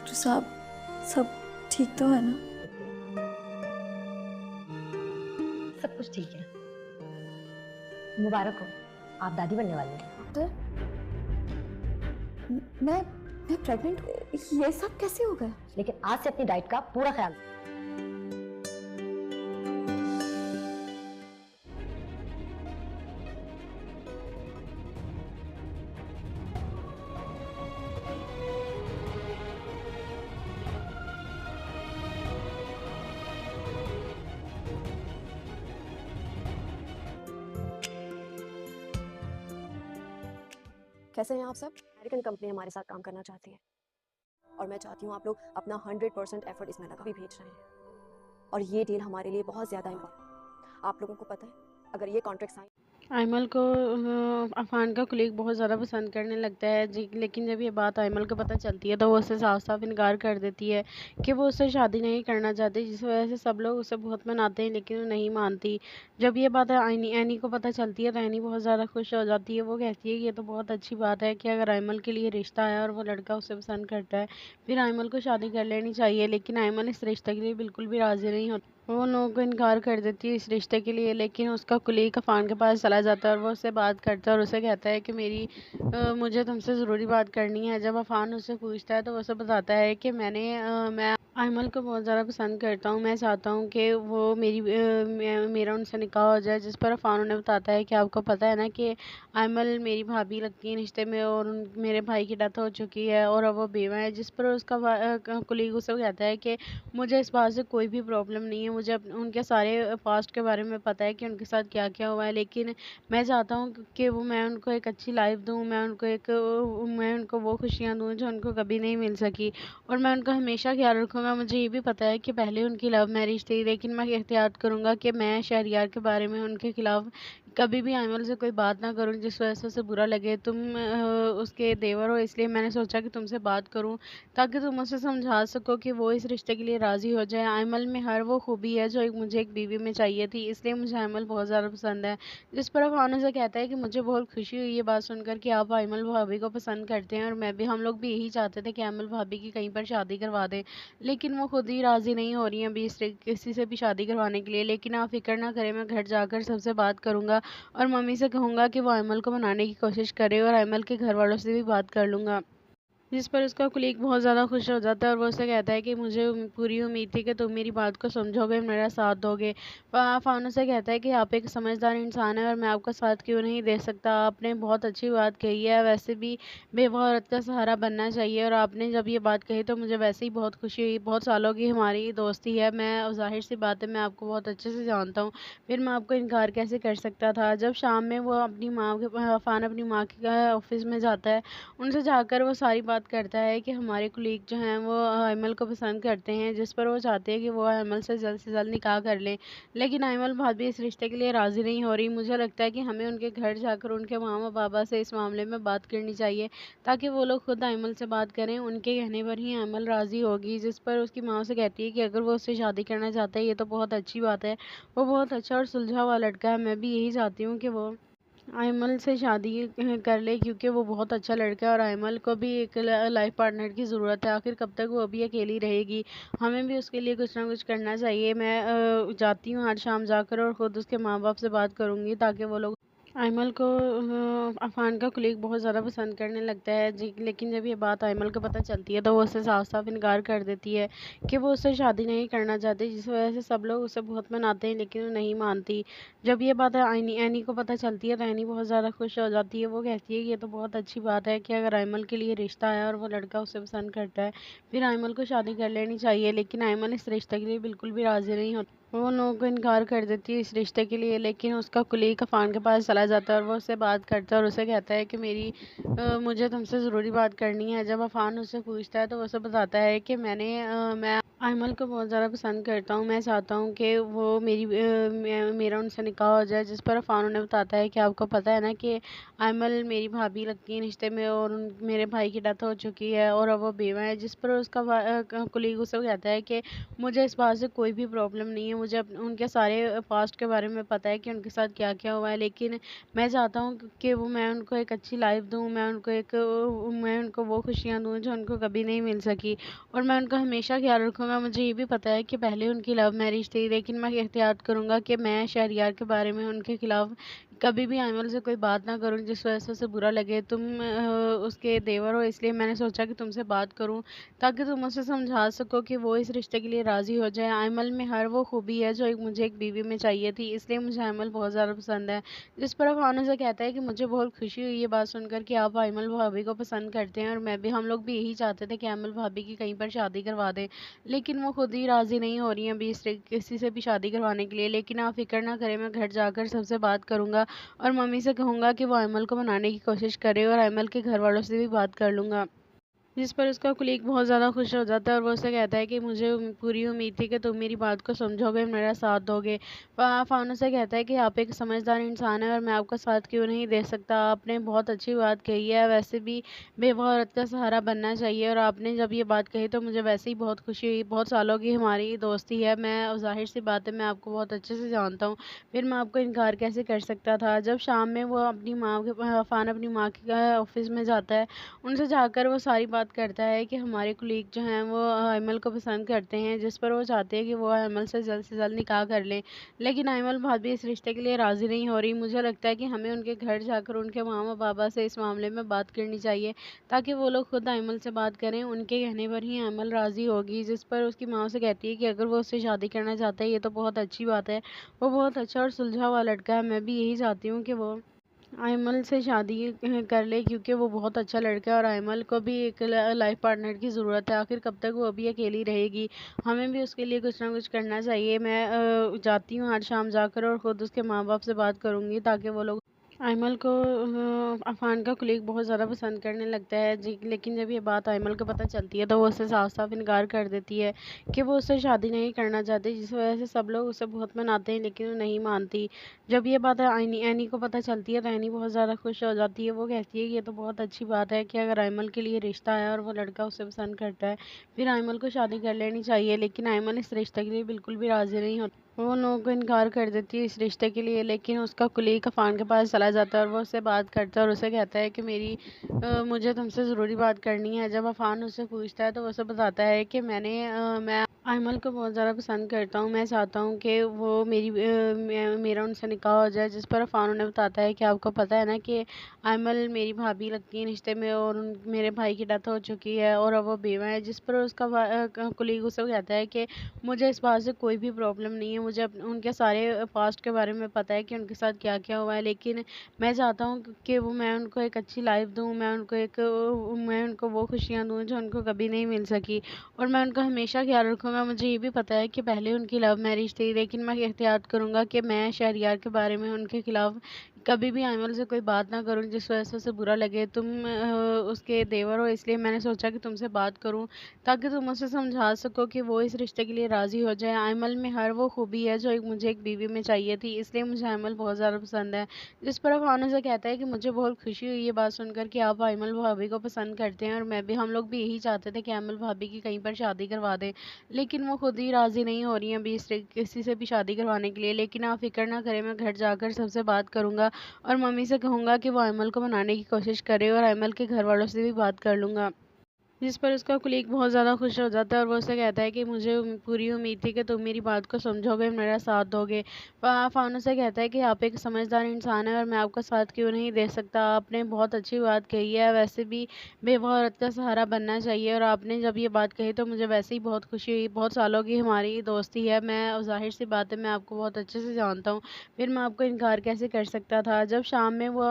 Doctor साहब, सब ठीक तो है ना? सब कुछ ठीक है। मुबारक हो, आप दादी बनने वाली हैं। डॉक्टर, मैं प्रेग्नेंट हूँ। ये सब कैसे हो गया? लेकिन आज से अपनी डाइट का पूरा ख्याल। कैसे हैं आप सब? अमेरिकन कंपनी हमारे साथ काम करना चाहती है और मैं चाहती हूँ आप लोग अपना 100% एफर्ट इसमें लगा भी भेज रहे हैं और ये डील हमारे लिए बहुत ज़्यादा इम्पोर्टेंट। आप लोगों को पता है अगर ये कॉन्ट्रैक्ट साइन आयमल को अफान का कुलीग बहुत ज़्यादा पसंद करने लगता है जी, लेकिन जब ये बात आयमल को पता चलती है तो वो उससे साफ साफ इनकार कर देती है कि वो उससे शादी नहीं करना चाहती, जिस वजह से सब लोग उसे बहुत मनाते हैं लेकिन वो नहीं मानती। जब ये बात एनी को पता चलती है तो एनी बहुत ज़्यादा खुश हो जाती है। वो कहती है कि ये तो बहुत अच्छी बात है कि अगर आयमल के लिए रिश्ता है और वो लड़का उसे पसंद करता है फिर आयमल को शादी कर लेनी चाहिए। लेकिन आयमल इस रिश्ते के लिए बिल्कुल भी राज़ी नहीं होती। वो उन लोगों को इनकार कर देती है इस रिश्ते के लिए, लेकिन उसका कुलीग अफान के पास चला जाता है और वो उससे बात करता है और उसे कहता है कि मुझे तुमसे ज़रूरी बात करनी है। जब अफान उससे पूछता है तो वो उसे बताता है कि मैं आयमल को बहुत ज़्यादा पसंद करता हूँ, मैं चाहता हूँ कि वो मेरा उनसे निकाह हो जाए। जिस पर अफान उन्हें बताता है कि आपको पता है ना कि आयमल मेरी भाभी लगती है रिश्ते में और मेरे भाई की डेथ हो चुकी है और अब वो बेवा है। जिस पर उसका कुलीग उसे कहता है कि मुझे इस बात से कोई भी प्रॉब्लम नहीं है, मुझे उनके सारे पास्ट के बारे में पता है कि उनके साथ क्या क्या हुआ है, लेकिन मैं चाहता हूँ कि मैं उनको एक अच्छी लाइफ दूँ, मैं उनको वो खुशियाँ दूँ जो उनको कभी नहीं मिल सकी और मैं उनका हमेशा ख्याल रखूँगा। मुझे ये भी पता है कि पहले उनकी लव मैरिज थी, लेकिन मैं एहतियात करूँगा कि मैं शहरियार के बारे में उनके खिलाफ कभी भी आयमल से कोई बात ना करूँ जिस वजह से उसे बुरा लगे। तुम उसके देवर हो, इसलिए मैंने सोचा कि तुमसे बात करूँ ताकि तुम उसे समझा सको कि वो इस रिश्ते के लिए राज़ी हो जाए। आयमल में हर वो खूबी है जो मुझे एक बीवी में चाहिए थी, इसलिए मुझे आयमल बहुत ज़्यादा पसंद है। जिस पर अफान से कहता है कि मुझे बहुत खुशी हुई ये बात सुनकर कि आप आयमल भाभी को पसंद करते हैं और हम लोग भी यही चाहते थे कि आयमल भाभी की कहीं पर शादी करवा दें, लेकिन वो खुद ही राज़ी नहीं हो रही हैं अभी किसी से भी शादी करवाने के लिए। लेकिन आप फिक्र ना करें, मैं घर जाकर सबसे बात करूँगा और मम्मी से कहूँगा कि वो आयमल को मनाने की कोशिश करे और आयमल के घर वालों से भी बात कर लूँगा। जिस पर उसका कुलीग बहुत ज़्यादा खुश हो जाता है और वो उससे कहता है कि मुझे पूरी उम्मीद थी कि तुम मेरी बात को समझोगे, मेरा साथ दोगे। फानू से कहता है कि आप एक समझदार इंसान है और मैं आपका साथ क्यों नहीं दे सकता। आपने बहुत अच्छी बात कही है, वैसे भी बेवा औरत का सहारा बनना चाहिए और आपने जब ये बात कही तो मुझे वैसे ही बहुत खुशी हुई। बहुत सालों की हमारी दोस्ती है, मैं ज़ाहिर सी बात है मैं आपको बहुत अच्छे से जानता हूँ, फिर मैं आपको इनकार कैसे कर सकता था। जब शाम में वो अपनी माँ के अफान अपनी माँ के ऑफिस में जाता है, उनसे जाकर वो सारी बात करता है कि हमारे कुलीग जो हैं वो आयमल को पसंद करते हैं, जिस पर वो चाहते हैं कि वो आयमल से जल्द निकाह कर लें, लेकिन आयमल भाभी इस रिश्ते के लिए राज़ी नहीं हो रही। मुझे लगता है कि हमें उनके घर जाकर उनके मामा बाबा से इस मामले में बात करनी चाहिए ताकि वो लोग खुद आयमल से बात करें, उनके कहने पर ही आयमल राज़ी होगी। जिस पर उसकी माँ से कहती है कि अगर वो उससे शादी करना चाहता है ये तो बहुत अच्छी बात है, वो बहुत अच्छा और सुलझा हुआ लड़का है, मैं भी यही चाहती हूँ कि वो आयमल से शादी कर ले क्योंकि वो बहुत अच्छा लड़का है और आयमल को भी एक लाइफ पार्टनर की ज़रूरत है। आखिर कब तक वो अभी अकेली रहेगी, हमें भी उसके लिए कुछ ना कुछ करना चाहिए। मैं जाती हूँ आज शाम जाकर और ख़ुद उसके माँ बाप से बात करूँगी ताकि वो लोग आयमल को अफान का कुलीग बहुत ज़्यादा पसंद करने लगता है जी, लेकिन जब ये बात आयमल को पता चलती है तो वो उससे साफ साफ इनकार कर देती है कि वो उससे शादी नहीं करना चाहती, जिस वजह से सब लोग उसे बहुत मनाते हैं लेकिन वो नहीं मानती। जब ये बात एनी को पता चलती है तो एनी बहुत ज़्यादा खुश हो जाती है। वो कहती है कि ये तो बहुत अच्छी बात है कि अगर आयमल के लिए रिश्ता है और वो लड़का उसे पसंद करता है फिर आयमल को शादी कर लेनी चाहिए। लेकिन आयमल इस रिश्ते के लिए बिल्कुल भी राज़ी नहीं होती, वो उन लोगों को इनकार कर देती है इस रिश्ते के लिए, लेकिन उसका कुलीग अफान के पास चला जाता है और वो उससे बात करता है और उसे कहता है कि मुझे तुमसे ज़रूरी बात करनी है। जब अफान उससे पूछता है तो वो उसे बताता है कि मैं आयमल को बहुत ज़्यादा पसंद करता हूँ, मैं चाहता हूँ कि वो मेरा उनसे निकाह हो जाए। जिस पर अफान उन्हें बताता है कि आपको पता है ना कि आयमल मेरी भाभी लगती है रिश्ते में और मेरे भाई की डेथ हो चुकी है और अब वो बेवा है। जिस पर उसका कुलीग उसे कहता है कि मुझे इस बात से कोई भी प्रॉब्लम नहीं है, مجھے ان کے سارے پاسٹ کے بارے میں پتہ ہے کہ ان کے ساتھ کیا کیا ہوا ہے، لیکن میں چاہتا ہوں کہ میں ان کو ایک اچھی لائف دوں، میں ان کو وہ خوشیاں دوں جو ان کو کبھی نہیں مل سکی، اور میں ان کا ہمیشہ خیال رکھوں گا۔ مجھے یہ بھی پتہ ہے کہ پہلے ان کی لو میرج تھی، لیکن میں احتیاط کروں گا کہ میں شہریار کے بارے میں ان کے خلاف کبھی بھی ایمل سے کوئی بات نہ کروں جس وجہ سے اسے برا لگے۔ تم اس کے دیور ہو، اس لیے میں نے سوچا کہ تم سے بات کروں تاکہ تم اسے سمجھا سکو کہ وہ اس رشتے کے لیے راضی ہو جائے۔ ایمل میں ہر وہ خوبی ہے جو مجھے ایک بیوی میں چاہیے تھی، اس لیے مجھے ایمل بہت زیادہ پسند ہے۔ جس پر افان اسے کہتا ہے کہ مجھے بہت خوشی ہوئی یہ بات سن کر کہ آپ ایمل بھابھی کو پسند کرتے ہیں، اور ہم لوگ بھی یہی چاہتے تھے کہ ایمل بھابھی کی کہیں پر شادی کروا دیں، لیکن وہ خود ہی راضی نہیں ہو رہی ہیں ابھی کسی سے بھی شادی کروانے کے لیے۔ لیکن آپ فکر نہ کریں، میں گھر جا کر سب سے بات کروں گا اور ممی سے کہوں گا کہ وہ ایمل کو منانے کی کوشش کرے، اور ایمل کے گھر والوں سے بھی بات کر لوں گا۔ جس پر اس کا کلیگ بہت زیادہ خوش ہو جاتا ہے اور وہ اسے کہتا ہے کہ مجھے پوری امید تھی کہ تم میری بات کو سمجھو گے، میرا ساتھ دو گے۔ فانو سے کہتا ہے کہ آپ ایک سمجھدار انسان ہیں اور میں آپ کا ساتھ کیوں نہیں دے سکتا۔ آپ نے بہت اچھی بات کہی ہے، ویسے بھی بیوہ عورت کا سہارا بننا چاہیے، اور آپ نے جب یہ بات کہی تو مجھے ویسے ہی بہت خوشی ہوئی۔ بہت سالوں کی ہماری دوستی ہے، میں ظاہر سی بات ہے میں آپ کو بہت اچھے سے جانتا ہوں، پھر میں آپ کو انکار کیسے کر سکتا تھا۔ جب شام میں وہ عفان اپنی ماں کے آفس میں جاتا ہے، ان سے جا کر وہ ساری بات کرتا ہے کہ ہمارے کولیگ جو ہیں وہ ایمل کو پسند کرتے ہیں، جس پر وہ چاہتے ہیں کہ وہ ایمل سے جلد نکاح کر لیں، لیکن ایمل بھابھی اس رشتے کے لیے راضی نہیں ہو رہی۔ مجھے لگتا ہے کہ ہمیں ان کے گھر جا کر ان کے ماما بابا سے اس معاملے میں بات کرنی چاہیے تاکہ وہ لوگ خود ایمل سے بات کریں، ان کے کہنے پر ہی ایمل راضی ہوگی۔ جس پر اس کی ماں سے کہتی ہے کہ اگر وہ اس سے شادی کرنا چاہتا ہے یہ تو بہت اچھی بات ہے، وہ بہت اچھا اور سلجھا ہوا لڑکا ہے، میں بھی یہی چاہتی ہوں کہ وہ ایمل سے شادی کر لے کیونکہ وہ بہت اچھا لڑکا ہے، اور ایمل کو بھی ایک لائف پارٹنر کی ضرورت ہے، آخر کب تک وہ ابھی اکیلی رہے گی، ہمیں بھی اس کے لیے کچھ نہ کچھ کرنا چاہیے۔ میں جاتی ہوں آج شام جا کر اور خود اس کے ماں باپ سے بات کروں گی تاکہ وہ لوگ ایمل کو عفان کا کلیگ بہت زیادہ پسند کرنے لگتا ہے، لیکن جب یہ بات ایمل کو پتہ چلتی ہے تو وہ اسے صاف صاف انکار کر دیتی ہے کہ وہ اس سے شادی نہیں کرنا چاہتی، جس وجہ سے سب لوگ اسے بہت مناتے ہیں لیکن وہ نہیں مانتی۔ جب یہ بات اینی کو پتہ چلتی ہے تو اینی بہت زیادہ خوش ہو جاتی ہے، وہ کہتی ہے کہ یہ تو بہت اچھی بات ہے کہ اگر ایمل کے لیے رشتہ ہے اور وہ لڑکا اسے پسند کرتا ہے پھر ایمل کو شادی کر لینی چاہیے، لیکن ایمل اس رشتے کے لیے بالکل بھی راضی نہیں ہوتی، وہ ان لوگوں کو انکار کر دیتی ہے اس رشتے کے لیے۔ لیکن اس کا کلیگ عفان کے پاس چلا جاتا ہے اور وہ اس سے بات کرتا ہے اور اسے کہتا ہے کہ مجھے تم سے ضروری بات کرنی ہے۔ جب عفان اس سے پوچھتا ہے تو وہ اسے بتاتا ہے کہ میں ایمل کو بہت زیادہ پسند کرتا ہوں، میں چاہتا ہوں کہ وہ میرا ان سے نکاح ہو جائے۔ جس پر عفان انہیں بتاتا ہے کہ آپ کو پتہ ہے نا کہ ایمل میری بھابھی لگتی ہے رشتے میں، اور میرے بھائی کی ڈیتھ ہو چکی ہے اور اب وہ بیوہ ہے۔ جس پر اس کا کلیگ اسے کہتا ہے کہ مجھے اس بات سے کوئی بھی پرابلم نہیں ہے، مجھے ان کے سارے پاسٹ کے بارے میں پتہ ہے کہ ان کے ساتھ کیا کیا ہوا ہے، لیکن میں چاہتا ہوں کہ میں ان کو ایک اچھی لائف دوں، میں ان کو وہ خوشیاں دوں جو ان کو کبھی نہیں مل سکی، اور میں ان کا ہمیشہ خیال رکھوں گا۔ مجھے یہ بھی پتہ ہے کہ پہلے ان کی لو میرج تھی، لیکن میں احتیاط کروں گا کہ میں شہریار کے بارے میں ان کے خلاف کبھی بھی ایمل سے کوئی بات نہ کروں جس وجہ سے اسے برا لگے۔ تم اس کے دیور ہو، اس لیے میں نے سوچا کہ تم سے بات کروں تاکہ تم اسے سمجھا سکو کہ وہ اس رشتے کے لیے راضی ہو جائے۔ ایمل میں ہر وہ خوبی ہے جو مجھے ایک بیوی میں چاہیے تھی، اس لیے مجھے ایمل بہت زیادہ پسند ہے۔ جس پر عفان اسے کہتا ہے کہ مجھے بہت خوشی ہوئی یہ بات سن کر کہ آپ ایمل بھابھی کو پسند کرتے ہیں، اور ہم لوگ بھی یہی چاہتے تھے کہ ایمل بھابھی کی کہیں پر شادی کروا دیں، لیکن وہ خود ہی راضی نہیں ہو رہی ہیں ابھی کسی سے بھی شادی کروانے کے لیے۔ لیکن آپ فکر نہ کریں، میں گھر جا کر سب سے بات کروں گا اور ممی سے کہوں گا کہ وہ ایمل کو منانے کی کوشش کرے، اور ایمل کے گھر والوں سے بھی بات کر لوں گا۔ جس پر اس کا کلیگ بہت زیادہ خوش ہو جاتا ہے اور وہ اسے کہتا ہے کہ مجھے پوری امید تھی کہ تم میری بات کو سمجھو گے، میرا ساتھ دو گے۔ فانو سے کہتا ہے کہ آپ ایک سمجھدار انسان ہیں اور میں آپ کا ساتھ کیوں نہیں دے سکتا۔ آپ نے بہت اچھی بات کہی ہے، ویسے بھی بیوہ عورت کا سہارا بننا چاہیے، اور آپ نے جب یہ بات کہی تو مجھے ویسے ہی بہت خوشی ہوئی۔ بہت سالوں کی ہماری دوستی ہے، میں ظاہر سی بات ہے میں آپ کو بہت اچھے سے جانتا ہوں، پھر میں آپ کو انکار کیسے کر سکتا تھا۔ جب شام میں وہ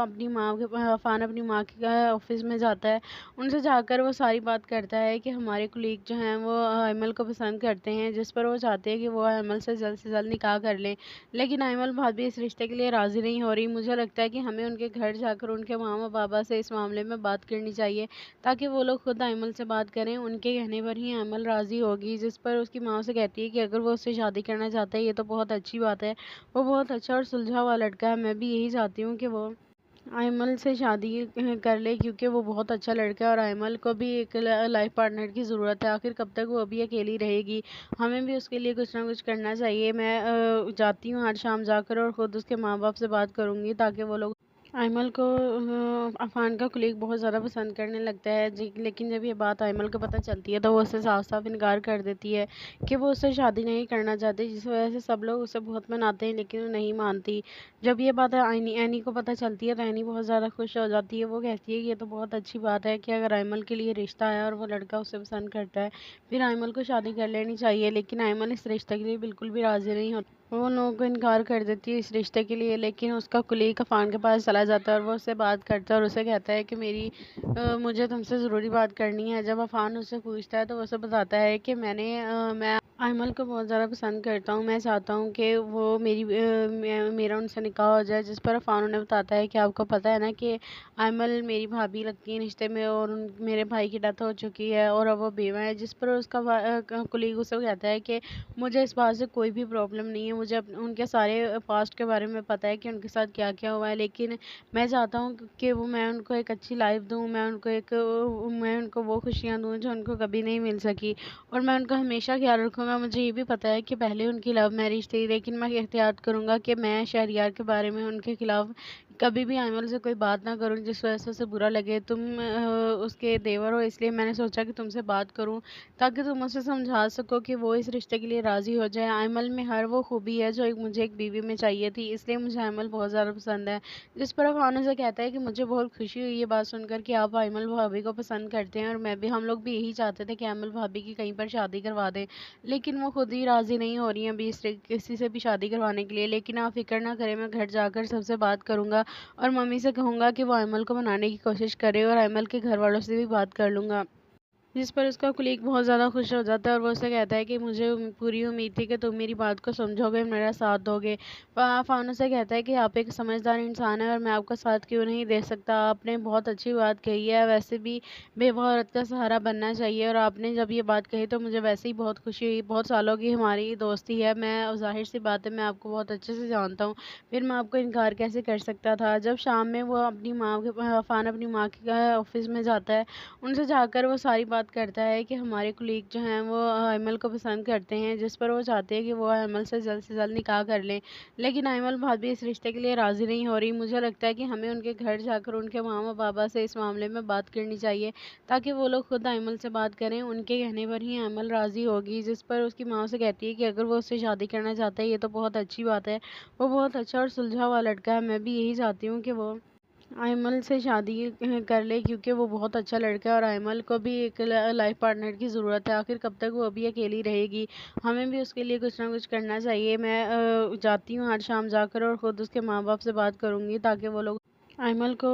عفان اپنی ماں کے آفس میں جاتا ہے، ان سے جا کر وہ ساری بات کرتا ہے کہ ہمارے کولیگ جو ہیں وہ ایمل کو پسند کرتے ہیں، جس پر وہ چاہتے ہیں کہ وہ ایمل سے جلد نکاح کر لیں، لیکن ایمل بھابھی اس رشتے کے لیے راضی نہیں ہو رہی۔ مجھے لگتا ہے کہ ہمیں ان کے گھر جا کر ان کے ماما بابا سے اس معاملے میں بات کرنی چاہیے تاکہ وہ لوگ خود ایمل سے بات کریں، ان کے کہنے پر ہی ایمل راضی ہوگی۔ جس پر اس کی ماں سے کہتی ہے کہ اگر وہ اس سے شادی کرنا چاہتا ہے یہ تو بہت اچھی بات ہے، وہ بہت اچھا اور سلجھا ہوا لڑکا ہے، میں بھی یہی چاہتی ہوں کہ وہ आयमल से शादी कर ले, क्योंकि वो बहुत अच्छा लड़का है और आयमल को भी एक लाइफ पार्टनर की ज़रूरत है। आखिर कब तक वो अभी अकेली रहेगी, हमें भी उसके लिए कुछ ना कुछ करना चाहिए। मैं जाती हूँ आज शाम जाकर और ख़ुद उसके माँ बाप से बात करूँगी, ताकि वो लोग आयमल को अफान का कुलीग बहुत ज़्यादा पसंद करने लगता है जी। लेकिन जब ये बात आयमल को पता चलती है तो वो उससे साफ साफ इनकार कर देती है कि वो उससे शादी नहीं करना चाहती, जिस वजह से सब लोग उसे बहुत मनाते हैं लेकिन वो नहीं मानती। जब ये बात एनी को पता चलती है तो एनी बहुत ज़्यादा खुश हो जाती है। वो कहती है कि ये तो बहुत अच्छी बात है कि अगर आयमल के लिए रिश्ता आया और वो लड़का उसे पसंद करता है, फिर आयमल को शादी कर लेनी चाहिए। लेकिन आयमल इस रिश्ते के लिए बिल्कुल भी राज़ी नहीं होती। वो उन लोगों को इनकार कर देती है इस रिश्ते के लिए। लेकिन उसका कुलीग अफान के पास चला जाता है और वो उससे बात करता है और उसे कहता है कि मुझे तुमसे ज़रूरी बात करनी है। जब अफान उससे पूछता है तो वो उसे बताता है कि मैं आयमल को बहुत ज़्यादा पसंद करता हूँ। मैं चाहता हूँ कि वो मेरा उनसे निकाह हो जाए। जिस पर अफान उन्हें बताता है कि आपको पता है ना कि आयमल मेरी भाभी लगती है रिश्ते में, और मेरे भाई की डेथ हो चुकी है और अब वो बेवा है। जिस पर उसका कुलीग उसे कहता है कि मुझे इस बात से कोई भी प्रॉब्लम नहीं है, मुझे उनके सारे पास्ट के बारे में पता है कि उनके साथ क्या क्या हुआ है, लेकिन मैं चाहता हूँ कि मैं उनको एक अच्छी लाइफ दूँ, मैं उनको वो खुशियाँ दूँ जो उनको कभी नहीं मिल सकी, और मैं उनका हमेशा ख्याल रखूँगा। मुझे ये भी पता है कि पहले उनकी लव मैरिज थी, लेकिन मैं एहतियात करूँगा कि मैं शहरियार के बारे में उनके खिलाफ कभी भी आयमल से कोई बात ना करूँ जिस वजह से उसे बुरा लगे। तुम उसके देवर हो, इसलिए मैंने सोचा कि तुमसे बात करूँ, ताकि तुम उसे समझा सको कि वो इस रिश्ते के लिए राज़ी हो जाए। आयमल में हर वो खूबी है जो मुझे एक बीवी में चाहिए थी, इसलिए मुझे आयमल बहुत ज़्यादा पसंद है। जिस पर अफान उसे कहता है कि मुझे बहुत खुशी हुई ये बात सुनकर कि आप आयमल भाभी को पसंद करते हैं, और हम लोग भी यही चाहते थे कि आयमल भाभी की कहीं पर शादी करवा दें, लेकिन वो खुद ही राज़ी नहीं हो रही हैं अभी किसी से भी शादी करवाने के लिए। लेकिन आप फिक्र ना करें, मैं घर जाकर सबसे बात करूँगा और मम्मी से कहूँगा कि वो आयमल को मनाने की कोशिश करे, और आयमल के घर वालों से भी बात कर लूँगा। जिस पर उसका कुलीग बहुत ज़्यादा खुश हो जाता है और वो उसे कहता है कि मुझे पूरी उम्मीद थी कि तुम मेरी बात को समझोगे, मेरा साथ दोगे। फ़ानू से कहता है कि आप एक समझदार इंसान हैं और मैं आपका साथ क्यों नहीं दे सकता। आपने बहुत अच्छी बात कही है, वैसे भी बेवा औरत का सहारा बनना चाहिए, और आपने जब ये बात कही तो मुझे वैसे ही बहुत खुशी हुई। बहुत सालों की हमारी दोस्ती है, मैं ज़ाहिर सी बात है मैं आपको बहुत अच्छे से जानता हूँ, फिर मैं आपको इनकार कैसे कर सकता था। जब शाम में वो फ़ान अपनी माँ के ऑफिस में जाता है, उनसे जाकर वो सारी बात करता है कि हमारे कुलीग जो हैं वो आयमल को पसंद करते हैं, जिस पर वो चाहते हैं कि वो आयमल से जल्द निकाह कर लें। लेकिन आयमल भाभी इस रिश्ते के लिए राज़ी नहीं हो रही। मुझे लगता है कि हमें उनके घर जाकर उनके मामा बाबा से इस मामले में बात करनी चाहिए, ताकि वो लोग खुद आयमल से बात करें। उनके कहने पर ही आयमल राज़ी होगी। जिस पर उसकी माँ से कहती है कि अगर वो उससे शादी करना चाहता है ये तो बहुत अच्छी बात है, वो बहुत अच्छा और सुलझा हुआ लड़का है। मैं भी यही चाहती हूँ कि वो आयमल से शादी कर ले, क्योंकि वो बहुत अच्छा लड़का है और आयमल को भी एक लाइफ पार्टनर की ज़रूरत है। आखिर कब तक वो अभी अकेली रहेगी, हमें भी उसके लिए कुछ ना कुछ करना चाहिए। मैं जाती हूँ आज शाम जाकर और ख़ुद उसके माँ बाप से बात करूँगी, ताकि वो लोग आयमल को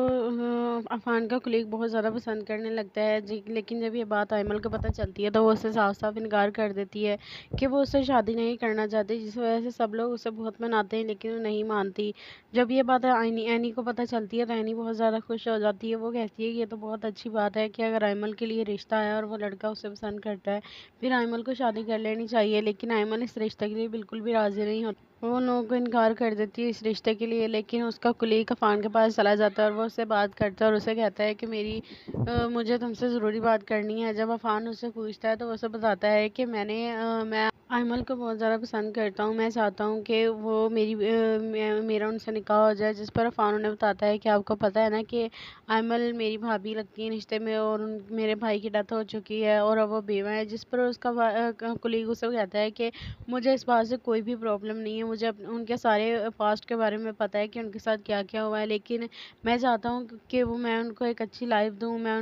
अफान का कुलीग बहुत ज़्यादा पसंद करने लगता है जी। लेकिन जब ये बात आयमल को पता चलती है तो वो उससे साफ साफ इनकार कर देती है कि वो उससे शादी नहीं करना चाहती, जिस वजह से सब लोग उसे बहुत मनाते हैं लेकिन वो नहीं मानती। जब ये बात एनी को पता चलती है तो एनी बहुत ज़्यादा खुश हो जाती है। वो कहती है कि ये तो बहुत अच्छी बात है कि अगर आयमल के लिए रिश्ता आया और वो लड़का उसे पसंद करता है, फिर आयमल को शादी कर लेनी चाहिए। लेकिन आयमल इस रिश्ते के लिए बिल्कुल भी राज़ी नहीं होती, वो उन लोगों को इनकार कर देती है इस रिश्ते के लिए। लेकिन उसका कुलीग अफान के पास चला जाता है और वो उससे बात करता है और उसे कहता है कि मुझे तुमसे ज़रूरी बात करनी है। जब अफान उससे पूछता है तो वो उसे बताता है कि मैं आयमल को बहुत ज़्यादा पसंद करता हूँ। मैं चाहता हूँ कि वो मेरा उनसे निकाह हो जाए। जिस पर अफान उन्हें बताता है कि आपको पता है ना कि आयमल मेरी भाभी लगती है रिश्ते में, और मेरे भाई की डेथ हो चुकी है और अब वो बेवा है। जिस पर उसका कुलीग उसे कहता है कि मुझे इस बात से कोई भी प्रॉब्लम नहीं है, मुझे उनके सारे पास्ट के बारे में पता है कि उनके साथ क्या क्या हुआ है, लेकिन मैं चाहता हूँ कि मैं उनको एक अच्छी लाइफ दूँ, मैं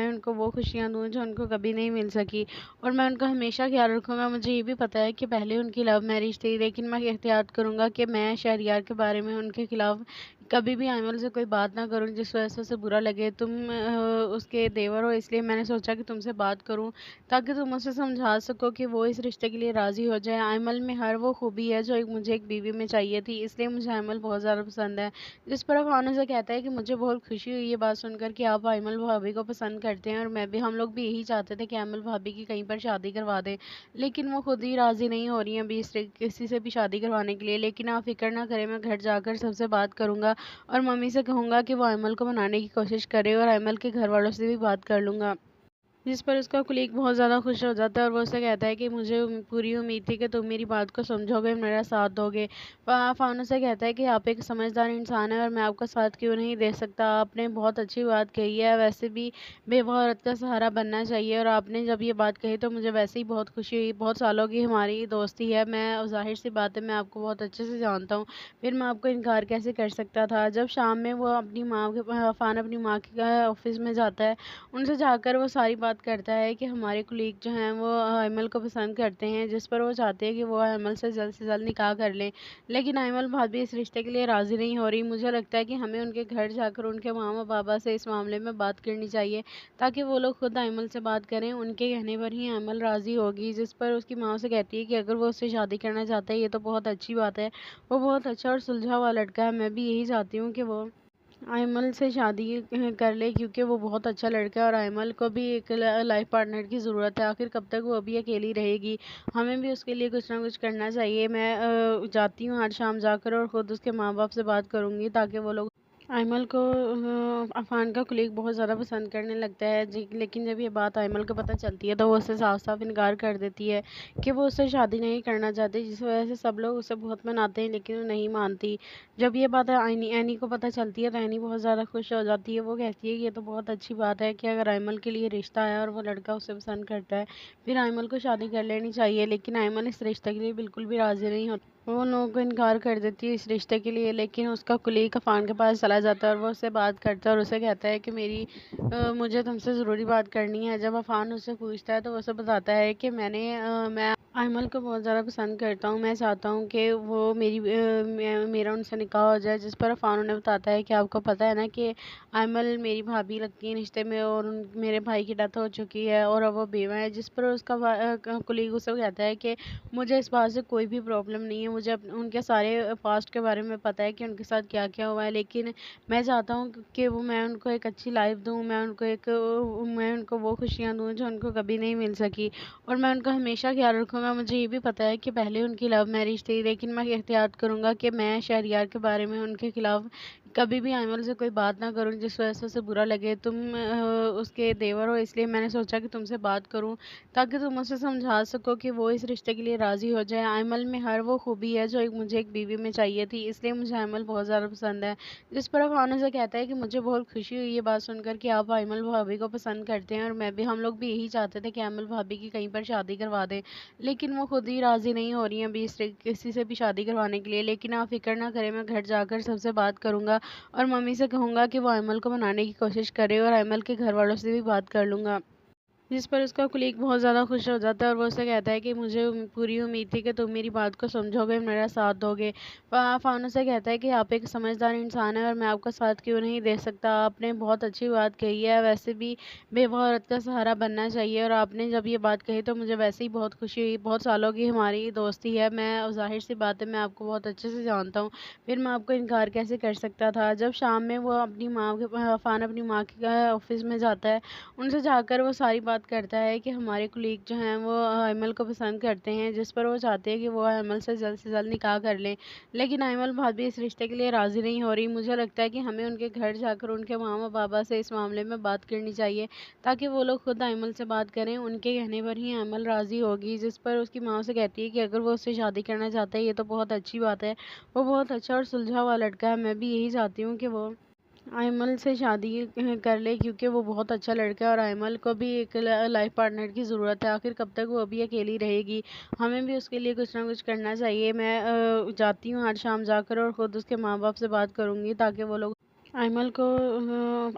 उनको वो खुशियाँ दूँ जो उनको कभी नहीं मिल सकी, और मैं उनका हमेशा ख्याल रखूँगा। मुझे ये भी पता है कि पहले उनकी लव मैरिज थी, लेकिन मैं एहतियात करूँगा कि मैं शहरियार के बारे में उनके खिलाफ कभी भी आयमल से कोई बात ना करूँ जिस वजह से उसे बुरा लगे। तुम उसके देवर हो, इसलिए मैंने सोचा कि तुमसे बात करूँ, ताकि तुम उसे समझा सको कि वो इस रिश्ते के लिए राज़ी हो जाए। आयमल में हर वो खूबी है जो मुझे एक बीवी में चाहिए थी, इसलिए मुझे आयमल बहुत ज़्यादा पसंद है। जिस पर अफान से कहता है कि मुझे बहुत खुशी हुई ये बात सुनकर कि आप आयमल भाभी को पसंद करते हैं, और हम लोग भी यही चाहते थे कि आयमल भाभी की कहीं पर शादी करवा दें, लेकिन वो खुद ही राज़ी नहीं हो रही हैं अभी किसी से भी शादी करवाने के लिए। लेकिन आप फिक्र ना करें, मैं घर जाकर सबसे बात करूँगा और मम्मी से कहूँगा कि वो आयमल को मनाने की कोशिश करे और आयमल के घर वालों से भी बात कर लूँगा। जिस पर उसका कुलीग बहुत ज़्यादा खुश हो जाता है और वो उससे कहता है कि मुझे पूरी उम्मीद थी कि तुम मेरी बात को समझोगे, मेरा साथ दोगे। फ़ानूस से कहता है कि आप एक समझदार इंसान हैं और मैं आपका साथ क्यों नहीं दे सकता। आपने बहुत अच्छी बात कही है, वैसे भी बेवफा औरत का सहारा बनना चाहिए और आपने जब ये बात कही तो मुझे वैसे ही बहुत खुशी हुई। बहुत सालों की हमारी दोस्ती है, मैं ज़ाहिर-सी बात है मैं आपको बहुत अच्छे से जानता हूँ, फिर मैं आपको इनकार कैसे कर सकता था। जब शाम में वो अपनी माँ के अफ़ान अपनी माँ के ऑफ़िस में जाता है, उनसे जाकर वो सारी बात करता है कि हमारे कुलीग जो हैं वो अयमल को पसंद करते हैं, जिस पर वो चाहते हैं कि वो अयमल से जल्द निकाह कर लें। लेकिन अयमल भाभी इस रिश्ते के लिए राज़ी नहीं हो रही। मुझे लगता है कि हमें उनके घर जाकर उनके मामा-बाबा से इस मामले में बात करनी चाहिए, ताकि वो लोग खुद अयमल से बात करें। उनके कहने पर ही अयमल राज़ी होगी, जिस पर उसकी माँ उसे कहती है कि अगर वो उससे शादी करना चाहता है, ये तो बहुत अच्छी बात है। वो बहुत अच्छा और सुलझा हुआ लड़का है। मैं भी यही चाहती हूँ कि वो आयमल से शादी कर ले, क्योंकि वो बहुत अच्छा लड़का है और आयमल को भी एक लाइफ पार्टनर की ज़रूरत है। आखिर कब तक वो अभी अकेली रहेगी, हमें भी उसके लिए कुछ ना कुछ करना चाहिए। मैं जाती हूँ आज शाम जाकर और ख़ुद उसके माँ बाप से बात करूँगी, ताकि वो लोग आयमल को अफ़ान का कुलीग बहुत ज़्यादा पसंद करने लगता है। लेकिन जब ये बात आयमल को पता चलती है तो वो उससे साफ साफ इनकार कर देती है कि वो उससे शादी नहीं करना चाहती, जिस वजह से सब लोग उसे बहुत मनाते हैं लेकिन वो नहीं मानती। जब ये बात एनी को पता चलती है तो एनी बहुत ज़्यादा खुश हो जाती है। वो कहती है कि ये तो बहुत अच्छी बात है कि अगर आयमल के लिए रिश्ता आया और वो लड़का उसे पसंद करता है, फिर आयमल को शादी कर लेनी चाहिए। लेकिन आयमल इस रिश्ते के लिए बिल्कुल भी राज़ी नहीं होती। वो उन लोगों को इनकार कर देती है इस रिश्ते के लिए। लेकिन उसका कुलीग अफ़ान के पास चला जाता है और वो उससे बात करता है और उसे कहता है कि मुझे तुमसे ज़रूरी बात करनी है। जब अफ़ान उससे पूछता है तो वो उसे बताता है कि मैं आयमल को बहुत ज़्यादा पसंद करता हूँ। मैं चाहता हूँ कि वो मेरा उनसे निकाह हो जाए। जिस पर अफ़ान उन्हें बताता है कि आपको पता है ना कि आयमल मेरी भाभी लगती है रिश्ते में और मेरे भाई की डेथ हो चुकी है और अब वो बेवा है। जिस पर उसका कुलीग उसे कहता है कि मुझे इस बात से कोई भी प्रॉब्लम नहीं है। मुझे उनके सारे पास्ट के बारे में पता है कि उनके साथ क्या क्या हुआ है, लेकिन मैं चाहता हूँ कि मैं उनको एक अच्छी लाइफ दूँ, मैं उनको वो खुशियाँ दूँ जो उनको कभी नहीं मिल सकी, और मैं उनका हमेशा ख्याल रखूँगा। मुझे ये भी पता है कि पहले उनकी लव मैरिज थी, लेकिन मैं एहतियात करूँगा कि मैं शहरयार के बारे में उनके खिलाफ कभी भी आयमल से कोई बात ना करूँ जिस वजह से उसे बुरा लगे। तुम उसके देवर हो, इसलिए मैंने सोचा कि तुमसे बात करूँ, ताकि तुम उसे समझा सको कि वो इस रिश्ते के लिए राज़ी हो जाए। आयमल में हर वो खूबी है जो मुझे एक बीवी में चाहिए थी, इसलिए मुझे आयमल बहुत ज़्यादा पसंद है। जिस पर अफ़ान उसे कहता है कि मुझे बहुत खुशी हुई ये बात सुनकर कि आप आयमल भाभी को पसंद करते हैं, और हम लोग भी यही चाहते थे कि आयमल भाभी की कहीं पर शादी करवा दें, लेकिन वो खुद ही राज़ी नहीं हो रही हैं अभी किसी से भी शादी करवाने के लिए। लेकिन आप फ़िक्र ना करें, मैं घर जाकर सबसे बात करूँगा और मम्मी से कहूँगा कि वो आयमल को मनाने की कोशिश करे और आयमल के घर वालों से भी बात कर लूँगा। जिस पर उसका कुलीग बहुत ज़्यादा खुश हो जाता है और वो उससे कहता है कि मुझे पूरी उम्मीद थी कि तुम मेरी बात को समझोगे, मेरा साथ दोगे। फ़ानूस से कहता है कि आप एक समझदार इंसान हैं और मैं आपका साथ क्यों नहीं दे सकता। आपने बहुत अच्छी बात कही है, वैसे भी बेवफा औरत का सहारा बनना चाहिए, और आपने जब ये बात कही तो मुझे वैसे ही बहुत खुशी हुई। बहुत सालों की हमारी दोस्ती है, मैं ज़ाहिर-सी बात है मैं आपको बहुत अच्छे से जानता हूँ, फिर मैं आपको इनकार कैसे कर सकता था। जब शाम में वो अफ़ान अपनी माँ के ऑफ़िस में जाता है, उनसे जाकर वो सारी बात करता है कि हमारे कुलीग जो हैं वो अयमल को पसंद करते हैं, जिस पर वो चाहते हैं कि वो अयमल से जल्द निकाह कर लें। लेकिन अयमल भाभी इस रिश्ते के लिए राज़ी नहीं हो रही। मुझे लगता है कि हमें उनके घर जाकर उनके मामा-बाबा से इस मामले में बात करनी चाहिए, ताकि वो लोग खुद अयमल से बात करें। उनके कहने पर ही अयमल राज़ी होगी, जिस पर उसकी माँ उसे कहती है कि अगर वो उससे शादी करना चाहता है, ये तो बहुत अच्छी बात है। वो बहुत अच्छा और सुलझा हुआ लड़का है। मैं भी यही चाहती हूँ कि वो आयमल से शादी कर ले, क्योंकि वो बहुत अच्छा लड़का है और आयमल को भी एक लाइफ पार्टनर की ज़रूरत है। आखिर कब तक वो अभी अकेली रहेगी, हमें भी उसके लिए कुछ ना कुछ करना चाहिए। मैं जाती हूँ आज शाम जाकर और ख़ुद उसके माँ बाप से बात करूँगी, ताकि वो लोग आयमल को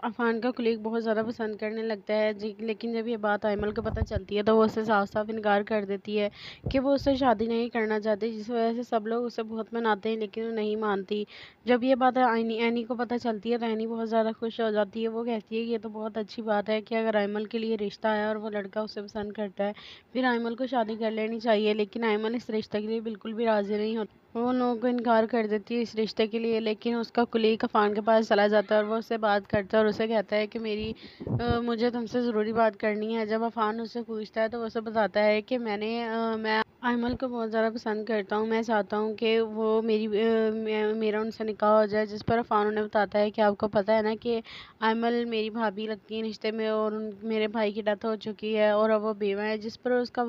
अफ़ान का कुलीग बहुत ज़्यादा पसंद करने लगता है। लेकिन जब ये बात आयमल को पता चलती है तो वो उससे साफ साफ इनकार कर देती है कि वो उससे शादी नहीं करना चाहती, जिस वजह से सब लोग उसे बहुत मनाते हैं लेकिन वो नहीं मानती। जब ये बात एनी को पता चलती है तो एनी बहुत ज़्यादा खुश हो जाती है। वो कहती है कि ये तो बहुत अच्छी बात है कि अगर आयमल के लिए रिश्ता आया और वो लड़का उसे पसंद करता है, फिर आयमल को शादी कर लेनी चाहिए। लेकिन आयमल इस रिश्ते के लिए बिल्कुल भी राज़ी नहीं होती। وہ ان لوگوں کو انکار کر دیتی ہے اس رشتے کے لیے، لیکن اس کا کلیگ عفان کے پاس چلا جاتا ہے اور وہ اس سے بات کرتا ہے اور اسے کہتا ہے کہ مجھے تم سے ضروری بات کرنی ہے۔ جب عفان اس سے پوچھتا ہے تو وہ اسے بتاتا ہے کہ میں ایمل کو بہت زیادہ پسند کرتا ہوں، میں چاہتا ہوں کہ وہ میرا ان سے نکاح ہو جائے، جس پر عفان انہیں بتاتا ہے کہ آپ کو پتہ ہے نا کہ ایمل میری بھابھی لگتی ہے رشتے میں، اور میرے بھائی کی ڈیتھ ہو چکی ہے اور اب وہ بیوہ ہے، جس پر اس کا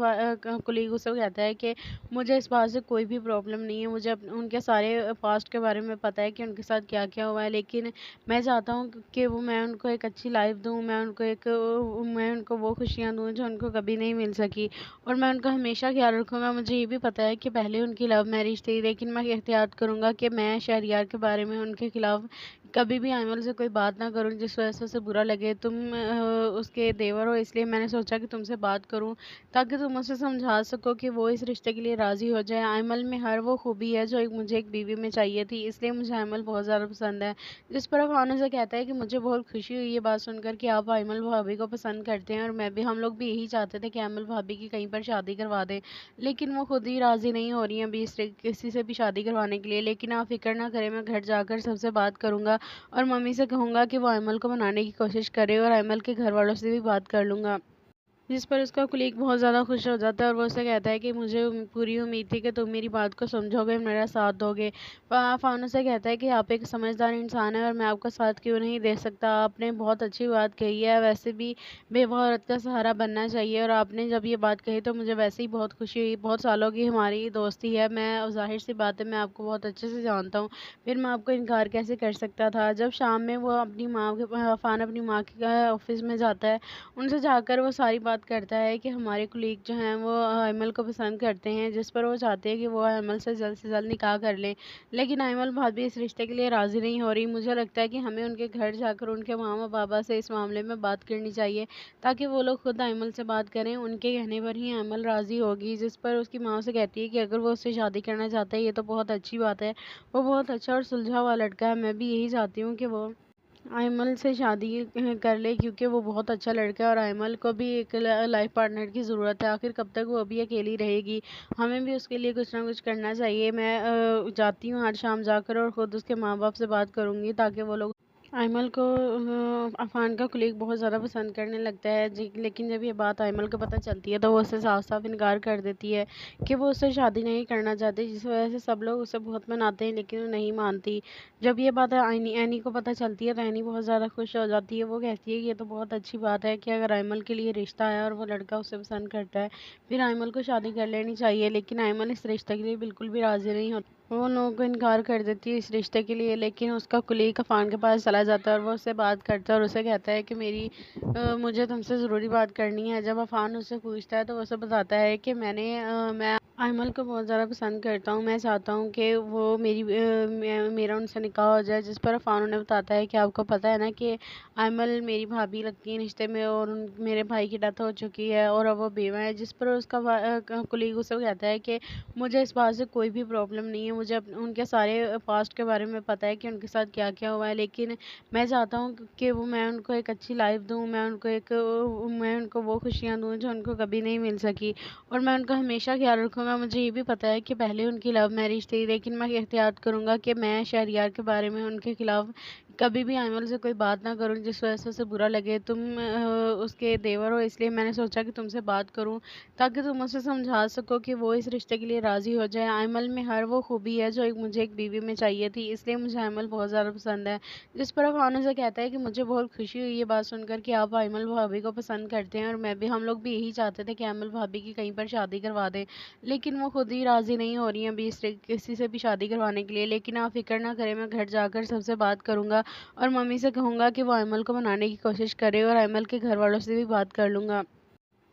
کلیگ اسے کہتا ہے کہ مجھے اس بات سے کوئی بھی پرابلم نہیں ہے، مجھے ان کے سارے پاسٹ کے بارے میں پتہ ہے کہ ان کے ساتھ کیا کیا ہوا ہے، لیکن میں چاہتا ہوں کہ میں ان کو ایک اچھی لائف دوں، میں ان کو وہ خوشیاں دوں جو ان کو کبھی نہیں مل سکی، اور میں ان کا ہمیشہ خیال رکھوں گا۔ مجھے یہ بھی پتہ ہے کہ پہلے ان کی لو میرج تھی، لیکن میں احتیاط کروں گا کہ میں شہریار کے بارے میں ان کے خلاف کبھی بھی ایمل سے کوئی بات نہ کروں جس وجہ سے اسے برا لگے۔ تم اس کے دیور ہو، اس لیے میں نے سوچا کہ تم سے بات کروں تاکہ تم اسے سمجھا سکو کہ وہ اس رشتے کے لیے راضی ہو جائے۔ ایمل میں ہر وہ خوبی ہے جو مجھے ایک بیوی میں چاہیے تھی، اس لیے مجھے ایمل بہت زیادہ پسند ہے۔ جس پر عفان سے کہتا ہے کہ مجھے بہت خوشی ہوئی یہ بات سن کر کہ آپ ایمل بھابھی کو پسند کرتے ہیں، اور ہم لوگ بھی یہی چاہتے تھے کہ ایمل بھابھی کی کہیں پر شادی کروا دیں، لیکن وہ خود ہی راضی نہیں ہو رہی ہیں ابھی کسی سے بھی شادی کروانے کے لیے۔ لیکن آپ فکر نہ کریں، میں گھر جا کر سب سے بات کروں گا اور ممی سے کہوں گا کہ وہ ایمل کو منانے کی کوشش کرے، اور ایمل کے گھر والوں سے بھی بات کر لوں گا۔ جس پر اس کا کلیگ بہت زیادہ خوش ہو جاتا ہے اور وہ اسے کہتا ہے کہ مجھے پوری امید تھی کہ تم میری بات کو سمجھو گے، میرا ساتھ دو گے۔ عفان سے کہتا ہے کہ آپ ایک سمجھدار انسان ہیں اور میں آپ کا ساتھ کیوں نہیں دے سکتا، آپ نے بہت اچھی بات کہی ہے، ویسے بھی بیوہ عورت کا سہارا بننا چاہیے، اور آپ نے جب یہ بات کہی تو مجھے ویسے ہی بہت خوشی ہوئی، بہت سالوں کی ہماری دوستی ہے، میں ظاہر سی بات ہے میں آپ کو بہت اچھے سے جانتا ہوں، پھر میں آپ کو انکار کیسے کر سکتا تھا۔ جب شام میں وہ عفان اپنی ماں کے آفس میں جاتا ہے، ان سے جا کر وہ ساری بات کرتا ہے کہ ہمارے کلیگ جو ہیں وہ ایمل کو پسند کرتے ہیں، جس پر وہ چاہتے ہیں کہ وہ ایمل سے جلد نکاح کر لیں، لیکن ایمل بھابھی اس رشتے کے لیے راضی نہیں ہو رہی۔ مجھے لگتا ہے کہ ہمیں ان کے گھر جا کر ان کے ماما بابا سے اس معاملے میں بات کرنی چاہیے تاکہ وہ لوگ خود ایمل سے بات کریں، ان کے کہنے پر ہی ایمل راضی ہوگی۔ جس پر اس کی ماں سے کہتی ہے کہ اگر وہ اس سے شادی کرنا چاہتا ہے یہ تو بہت اچھی بات ہے، وہ بہت اچھا اور سلجھا ہوا لڑکا ہے، میں بھی یہی چاہتی ہوں کہ وہ ایمل سے شادی کر لے، کیونکہ وہ بہت اچھا لڑکا ہے اور ایمل کو بھی ایک لائف پارٹنر کی ضرورت ہے، آخر کب تک وہ بھی اکیلی رہے گی، ہمیں بھی اس کے لیے کچھ نہ کچھ کرنا چاہیے۔ میں جاتی ہوں آج شام جا کر اور خود اس کے ماں باپ سے بات کروں گی تاکہ وہ لوگ ایمل کو عفان کا کلیگ بہت زیادہ پسند کرنے لگتا ہے، لیکن جب یہ بات ایمل کو پتہ چلتی ہے تو وہ اسے صاف صاف انکار کر دیتی ہے کہ وہ اس سے شادی نہیں کرنا چاہتی، جس وجہ سے سب لوگ اسے بہت مناتے ہیں لیکن وہ نہیں مانتی۔ جب یہ بات اینی کو پتہ چلتی ہے تو اینی بہت زیادہ خوش ہو جاتی ہے، وہ کہتی ہے کہ یہ تو بہت اچھی بات ہے کہ اگر ایمل کے لیے رشتہ ہے اور وہ لڑکا اسے پسند کرتا ہے پھر ایمل کو شادی کر لینی چاہیے، لیکن ایمل اس رشتے کے لیے بالکل بھی راضی نہیں ہوتی، وہ ان لوگوں کو انکار کر دیتی ہے اس رشتے کے لیے، لیکن اس کا کلیگ عفان کے پاس چلا جاتا ہے اور وہ اس سے بات کرتا ہے اور اسے کہتا ہے کہ مجھے تم سے ضروری بات کرنی ہے۔ جب عفان اس سے پوچھتا ہے تو وہ اسے بتاتا ہے کہ میں ایمل کو بہت زیادہ پسند کرتا ہوں، میں چاہتا ہوں کہ وہ میرا ان سے نکاح ہو جائے، جس پر عفان انہیں بتاتا ہے کہ آپ کو پتہ ہے نا کہ ایمل میری بھابھی لگتی ہے رشتے میں، اور میرے بھائی کی ڈیتھ ہو چکی ہے اور اب وہ بیوہ ہے، جس پر اس کا کلیگ اسے کہتا ہے کہ مجھے اس بات سے کوئی بھی پرابلم نہیں ہے، مجھے ان کے سارے پاسٹ کے بارے میں پتہ ہے کہ ان کے ساتھ کیا کیا ہوا ہے، لیکن میں چاہتا ہوں کہ میں ان کو ایک اچھی لائف دوں، میں ان کو وہ خوشیاں دوں جو ان کو کبھی نہیں مل سکی، اور میں ان کا ہمیشہ خیال رکھوں گا۔ مجھے یہ بھی پتہ ہے کہ پہلے ان کی لو میرج تھی، لیکن میں احتیاط کروں گا کہ میں شہریار کے بارے میں ان کے خلاف کبھی بھی ایمل سے کوئی بات نہ کروں جس وجہ سے اسے برا لگے۔ تم اس کے دیور ہو، اس لیے میں نے سوچا کہ تم سے بات کروں تاکہ تم اسے سمجھا سکو کہ وہ اس رشتے کے لیے راضی ہو جائے۔ ایمل میں ہر وہ خوبی ہے جو مجھے ایک بیوی میں چاہیے تھی، اس لیے مجھے ایمل بہت زیادہ پسند ہے۔ جس پر عفان سے کہتا ہے کہ مجھے بہت خوشی ہوئی یہ بات سن کر کہ آپ ایمل بھابھی کو پسند کرتے ہیں، اور ہم لوگ بھی یہی چاہتے تھے کہ ایمل بھابھی کی کہیں پر شادی کروا دیں، لیکن وہ خود ہی راضی نہیں ہو رہی ہیں ابھی کسی سے بھی شادی کروانے کے لیے۔ لیکن آپ فکر نہ کریں، میں گھر جا کر سب سے بات کروں گا اور ممی سے کہوں گا کہ وہ ایمل کو منانے کی کوشش کرے، اور ایمل کے گھر والوں سے بھی بات کر لوں گا۔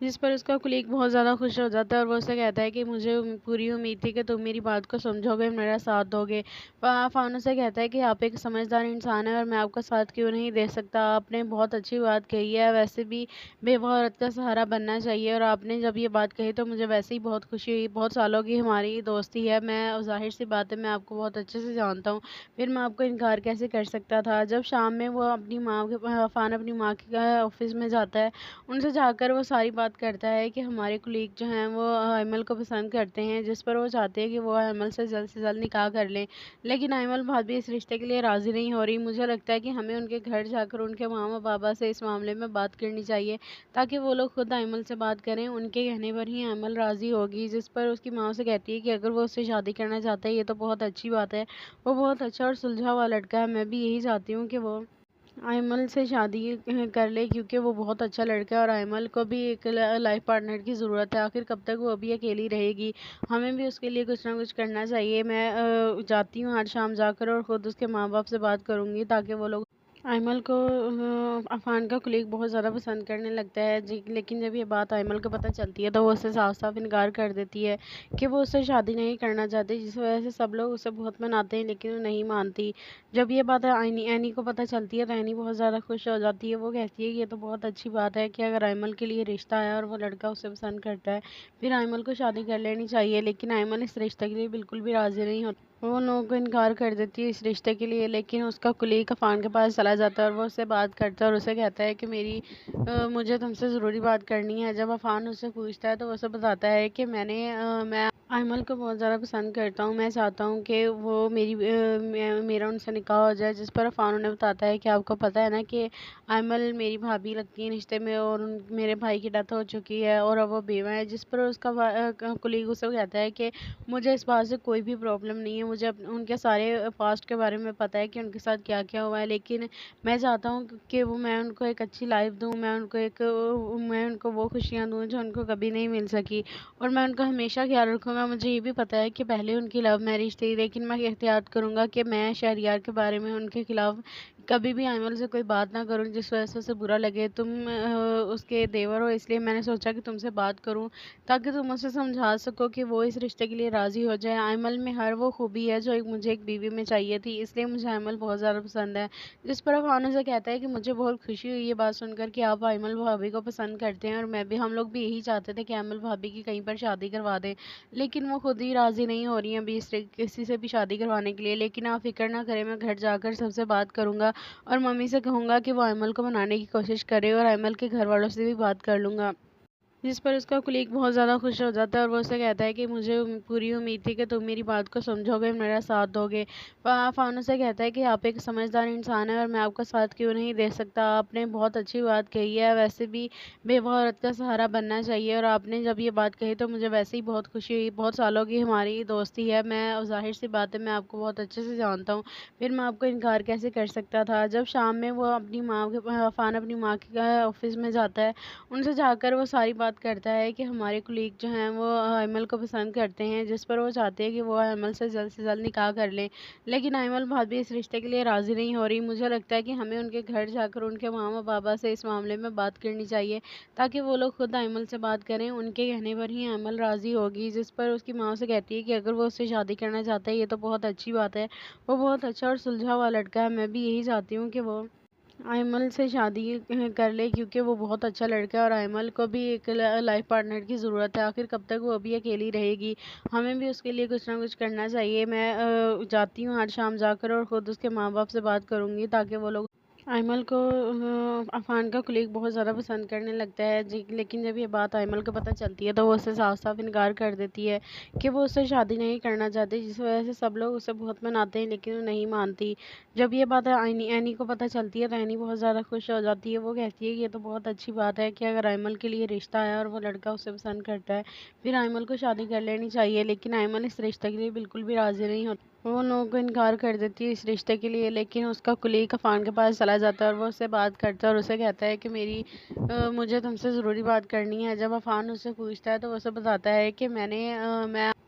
جس پر اس کا کلیگ بہت زیادہ خوش ہو جاتا ہے اور وہ اسے کہتا ہے کہ مجھے پوری امید تھی کہ تم میری بات کو سمجھو گے، میرا ساتھ دو گے۔ عفان سے کہتا ہے کہ آپ ایک سمجھدار انسان ہیں اور میں آپ کا ساتھ کیوں نہیں دے سکتا، آپ نے بہت اچھی بات کہی ہے، ویسے بھی بیوہ عورت کا سہارا بننا چاہیے، اور آپ نے جب یہ بات کہی تو مجھے ویسے ہی بہت خوشی ہوئی، بہت سالوں کی ہماری دوستی ہے، میں ظاہر سی بات ہے میں آپ کو بہت اچھے سے جانتا ہوں، پھر میں آپ کو انکار کیسے کر سکتا تھا۔ جب شام میں وہ عفان اپنی ماں کے آفس میں جاتا ہے، ان سے جا کر وہ ساری بات بات کرتا ہے کہ ہمارے کولیگ جو ہیں وہ ایمل کو پسند کرتے ہیں، جس پر وہ چاہتے ہیں کہ وہ ایمل سے جلد نکاح کر لیں، لیکن ایمل بھابھی اس رشتے کے لیے راضی نہیں ہو رہی۔ مجھے لگتا ہے کہ ہمیں ان کے گھر جا کر ان کے ماما بابا سے اس معاملے میں بات کرنی چاہیے تاکہ وہ لوگ خود ایمل سے بات کریں۔ ان کے کہنے پر ہی ایمل راضی ہوگی، جس پر اس کی ماں سے کہتی ہے کہ اگر وہ اس سے شادی کرنا چاہتا ہے یہ تو بہت اچھی بات ہے، وہ بہت اچھا اور سلجھا ہوا لڑکا ہے، میں بھی یہی چاہتی ہوں کہ وہ ایمل سے شادی کر لے، کیونکہ وہ بہت اچھا لڑکا ہے اور ایمل کو بھی ایک لائف پارٹنر کی ضرورت ہے۔ آخر کب تک وہ بھی اکیلی رہے گی، ہمیں بھی اس کے لیے کچھ نہ کچھ کرنا چاہیے۔ میں جاتی ہوں آج شام جا کر اور خود اس کے ماں باپ سے بات کروں گی تاکہ وہ لوگ ایمل کو عفان کا کلیگ بہت زیادہ پسند کرنے لگتا ہے، لیکن جب یہ بات ایمل کو پتہ چلتی ہے تو وہ اسے صاف صاف انکار کر دیتی ہے کہ وہ اس سے شادی نہیں کرنا چاہتی، جس وجہ سے سب لوگ اسے بہت مناتے ہیں لیکن وہ نہیں مانتی۔ جب یہ بات اینی کو پتہ چلتی ہے تو اینی بہت زیادہ خوش ہو جاتی ہے، وہ کہتی ہے کہ یہ تو بہت اچھی بات ہے کہ اگر ایمل کے لیے رشتہ آیا اور وہ لڑکا اسے پسند کرتا ہے پھر ایمل کو شادی کر لینی چاہیے، لیکن ایمل اس رشتے کے لیے بالکل بھی راضی نہیں ہوتی، وہ لوگوں کو انکار کر دیتی ہے اس رشتے کے لیے۔ لیکن اس کا کلیگ عفان کے پاس چلا جاتا ہے اور وہ اس سے بات کرتا ہے اور اسے کہتا ہے کہ مجھے تم سے ضروری بات کرنی ہے۔ جب عفان اس سے پوچھتا ہے تو وہ اسے بتاتا ہے کہ میں ایمل کو بہت زیادہ پسند کرتا ہوں، میں چاہتا ہوں کہ وہ میرا ان سے نکاح ہو جائے، جس پر عفان انہیں بتاتا ہے کہ آپ کو پتہ ہے نا کہ ایمل میری بھابھی لگتی ہے رشتے میں اور میرے بھائی کی ڈیتھ ہو چکی ہے اور اب وہ بیوہ ہے، جس پر اس کا کلیگ اسے کہتا ہے کہ مجھے اس بات سے کوئی بھی پرابلم نہیں ہے، مجھے ان کے سارے پاسٹ کے بارے میں پتہ ہے کہ ان کے ساتھ کیا کیا ہوا ہے، لیکن میں چاہتا ہوں کہ میں ان کو ایک اچھی لائف دوں، میں ان کو وہ خوشیاں دوں جو ان کو کبھی نہیں مل سکی اور میں ان کا ہمیشہ خیال رکھوں گا۔ مجھے یہ بھی پتہ ہے کہ پہلے ان کی لو میرج تھی، لیکن میں احتیاط کروں گا کہ میں شہریار کے بارے میں ان کے خلاف کبھی بھی ایمل سے کوئی بات نہ کروں جس وجہ سے اسے برا لگے۔ تم اس کے دیور ہو، اس لیے میں نے سوچا کہ تم سے بات کروں تاکہ تم اسے سمجھا سکو کہ وہ اس رشتے کے لیے راضی ہو جائے۔ ایمل میں ہر وہ خوبی ہے جو مجھے ایک بیوی میں چاہیے تھی، اس لیے مجھے ایمل بہت زیادہ پسند ہے، جس پر عفان سے کہتا ہے کہ مجھے بہت خوشی ہوئی یہ بات سن کر کہ آپ ایمل بھابھی کو پسند کرتے ہیں، اور ہم لوگ بھی یہی چاہتے تھے کہ ایمل بھابھی کی کہیں پر شادی کروا دیں، لیکن وہ خود ہی راضی نہیں ہو رہی ہیں ابھی کسی سے بھی شادی کروانے کے لیے۔ لیکن آپ فکر نہ کریں، میں گھر جا کر سب سے بات کروں گا اور ممی سے کہوں گا کہ وہ ایمل کو منانے کی کوشش کرے اور ایمل کے گھر والوں سے بھی بات کر لوں گا، جس پر اس کا کلیگ بہت زیادہ خوش ہو جاتا ہے اور وہ اسے کہتا ہے کہ مجھے پوری امید تھی کہ تم میری بات کو سمجھو گے، میرا ساتھ دو گے۔ عفان سے کہتا ہے کہ آپ ایک سمجھدار انسان ہیں اور میں آپ کا ساتھ کیوں نہیں دے سکتا، آپ نے بہت اچھی بات کہی ہے، ویسے بھی بیوہ عورت کا سہارا بننا چاہیے، اور آپ نے جب یہ بات کہی تو مجھے ویسے ہی بہت خوشی ہوئی، بہت سالوں کی ہماری دوستی ہے، میں ظاہر سی بات ہے میں آپ کو بہت اچھے سے جانتا ہوں، پھر میں آپ کو انکار کیسے کر سکتا تھا۔ جب شام میں وہ عفان اپنی ماں کے آفس میں جاتا ہے، ان سے جا کر وہ ساری بات کرتا ہے کہ ہمارے کلیگ جو ہیں وہ ایمل کو پسند کرتے ہیں، جس پر وہ چاہتے ہیں کہ وہ ایمل سے جلد نکاح کر لیں، لیکن ایمل بھابھی اس رشتے کے لیے راضی نہیں ہو رہی۔ مجھے لگتا ہے کہ ہمیں ان کے گھر جا کر ان کے ماما بابا سے اس معاملے میں بات کرنی چاہیے تاکہ وہ لوگ خود ایمل سے بات کریں۔ ان کے کہنے پر ہی ایمل راضی ہوگی، جس پر اس کی ماں سے کہتی ہے کہ اگر وہ اس سے شادی کرنا چاہتا ہے یہ تو بہت اچھی بات ہے، وہ بہت اچھا اور سلجھا ہوا لڑکا ہے، میں بھی یہی چاہتی ہوں کہ وہ ایمل سے شادی کر لے، کیونکہ وہ بہت اچھا لڑکا ہے اور ایمل کو بھی ایک لائف پارٹنر کی ضرورت ہے، آخر کب تک وہ بھی اکیلی رہے گی، ہمیں بھی اس کے لیے کچھ نہ کچھ کرنا چاہیے۔ میں جاتی ہوں آج شام جا کر اور خود اس کے ماں باپ سے بات کروں گی تاکہ وہ لوگ ایمل کو عفان کا کلیگ بہت زیادہ پسند کرنے لگتا ہے، لیکن جب یہ بات ایمل کو پتہ چلتی ہے تو وہ اسے صاف صاف انکار کر دیتی ہے کہ وہ اس سے شادی نہیں کرنا چاہتی، جس وجہ سے سب لوگ اسے بہت مناتے ہیں لیکن وہ نہیں مانتی۔ جب یہ بات اینی کو پتہ چلتی ہے تو اینی بہت زیادہ خوش ہو جاتی ہے، وہ کہتی ہے کہ یہ تو بہت اچھی بات ہے کہ اگر ایمل کے لیے رشتہ آیا اور وہ لڑکا اسے پسند کرتا ہے پھر ایمل کو شادی کر لینی چاہیے، لیکن ایمل اس رشتے کے لیے بالکل بھی راضی نہیں ہوتی، وہ لوگوں کو انکار کر دیتی ہے اس رشتے کے لیے۔ لیکن اس کا کلیگ عفان کے پاس چلا جاتا ہے اور وہ اس سے بات کرتا ہے اور اسے کہتا ہے کہ مجھے تم سے ضروری بات کرنی ہے۔ جب عفان اس سے پوچھتا ہے تو وہ اسے بتاتا ہے کہ میں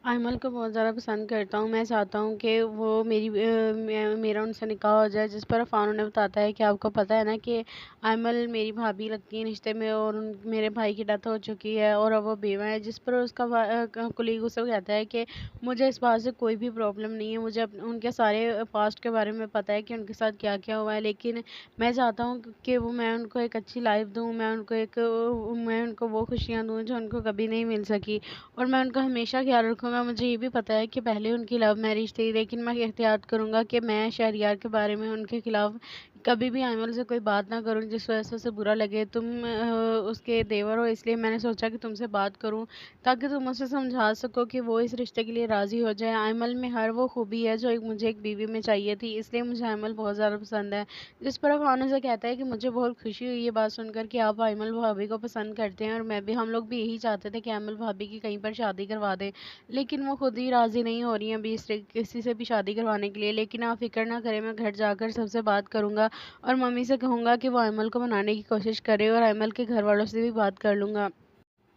ایمل کو بہت زیادہ پسند کرتا ہوں، میں چاہتا ہوں کہ وہ میرا ان سے نکاح ہو جائے، جس پر عفان انہیں بتاتا ہے کہ آپ کو پتہ ہے نا کہ ایمل میری بھابھی لگتی ہے رشتے میں اور میرے بھائی کی ڈیتھ ہو چکی ہے اور اب وہ بیوہ ہے، جس پر اس کا کلیگ اسے کہتا ہے کہ مجھے اس بات سے کوئی بھی پرابلم نہیں ہے، مجھے ان کے سارے پاسٹ کے بارے میں پتہ ہے کہ ان کے ساتھ کیا کیا ہوا ہے، لیکن میں چاہتا ہوں کہ میں ان کو ایک اچھی لائف دوں، میں ان کو وہ خوشیاں دوں جو ان کو کبھی نہیں مل سکی اور میں ان کا ہمیشہ خیال رکھوں گا۔ مجھے یہ بھی پتہ ہے کہ پہلے ان کی لو میرج تھی، لیکن میں احتیاط کروں گا کہ میں شہریار کے بارے میں ان کے خلاف कभी भी आइमल से कोई बात ना करूँ जिस वजह से उसे बुरा लगे। तुम उसके देवर हो, इसलिए मैंने सोचा कि तुमसे बात करूँ ताकि तुम उसे समझा सको कि वो इस रिश्ते के लिए राज़ी हो जाए। आइमल में हर वो खूबी है जो मुझे एक बीवी में चाहिए थी, इसलिए मुझे आइमल बहुत ज़्यादा पसंद है। जिस पर अफ़ान उसे कहता है कि मुझे बहुत खुशी हुई ये बात सुनकर कि आप आइमल भाभी को पसंद करते हैं, और हम लोग भी यही चाहते थे कि आइमल भाभी की कहीं पर शादी करवा दें, लेकिन वो खुद ही राज़ी नहीं हो रही हैं अभी किसी से भी शादी करवाने के लिए। लेकिन आप फ़िक्र ना करें, मैं घर जाकर सबसे बात करूँगा और मम्मी से कहूँगा कि वो अयमल को मनाने की कोशिश करे, और अयमल के घर वालों से भी बात कर लूँगा।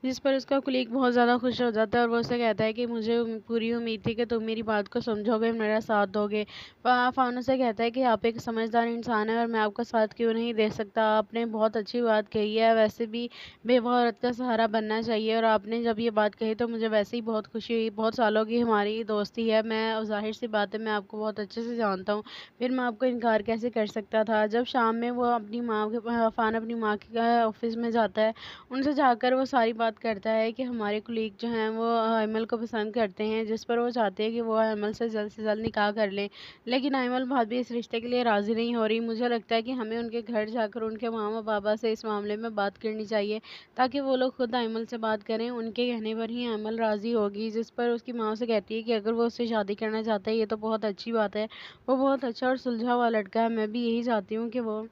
जिस पर उसका कुलीग बहुत ज़्यादा खुश हो जाता है और वो उसे कहता है कि मुझे पूरी उम्मीद थी कि तुम मेरी बात को समझोगे, मेरा साथ दोगे। फ़ानू से कहता है कि आप एक समझदार इंसान हैं और मैं आपका साथ क्यों नहीं दे सकता। आपने बहुत अच्छी बात कही है, वैसे भी बेवा औरत का सहारा बनना चाहिए, और आपने जब ये बात कही तो मुझे वैसे ही बहुत खुशी हुई। बहुत सालों की हमारी दोस्ती है, मैं ज़ाहिर सी बात है मैं आपको बहुत अच्छे से जानता हूँ, फिर मैं आपको इनकार कैसे कर सकता था। जब शाम में वो अपनी माँ के फ़ान अपनी माँ के ऑफिस में जाता है, उनसे जाकर वो सारी बात करता है कि हमारे कुलीग जो हैं वो अयमल को पसंद करते हैं, जिस पर वो चाहते हैं कि वो अयमल से जल्द निकाह कर लें, लेकिन अयमल भाभी इस रिश्ते के लिए राज़ी नहीं हो रही। मुझे लगता है कि हमें उनके घर जाकर उनके मामा बाबा से इस मामले में बात करनी चाहिए ताकि वो लोग खुद अयमल से बात करें, उनके कहने पर ही अयमल राज़ी होगी। जिस पर उसकी माँ से कहती है कि अगर वो उससे शादी करना चाहता है ये तो बहुत अच्छी बात है, वो बहुत अच्छा और सुलझा हुआ लड़का है, मैं भी यही चाहती हूँ कि वो